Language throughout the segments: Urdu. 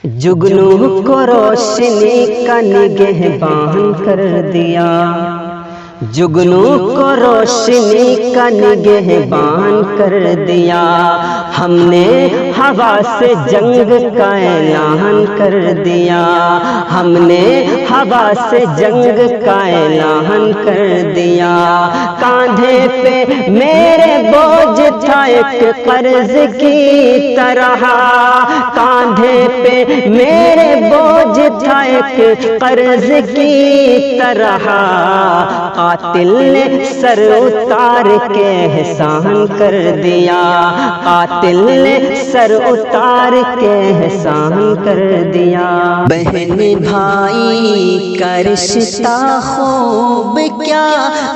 جگنو کو روشنی کا نگہبان کر دیا، جگنو کو روشنی کا نگہبان کر دیا، ہم نے ہوا سے جنگ کا اعلان کر دیا، ہم نے ہوا سے جنگ کا اعلان کر دیا۔ کاندھے پہ میرے بوجھ تھا ایک قرض کی طرح، کاندھے پہ میرے بوجھ تھا ایک قرض کی طرح، قاتل نے سر اتار کے احسان کر دیا، قاتل نے سر اتار کے احسان کر دیا۔ بہن بھائی کا رشتہ خوب کیا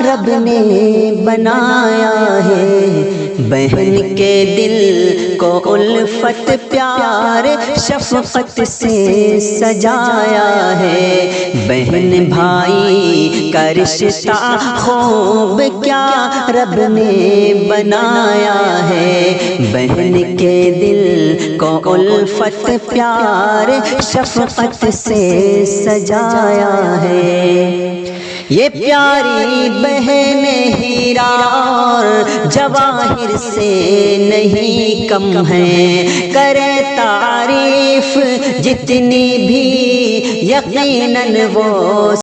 رب نے بنایا ہے، بہن کے دل کو الفت پیار شفقت سے سجایا ہے، بہن بھائی کا رشتہ خوب کیا رب نے بنایا ہے، بہن کے دل کو الفت پیار شفقت سے سجایا ہے۔ یہ پیاری بہن ہیرا اور جواہر سے نہیں کم ہے، کرے تعریف جتنی بھی یقیناً وہ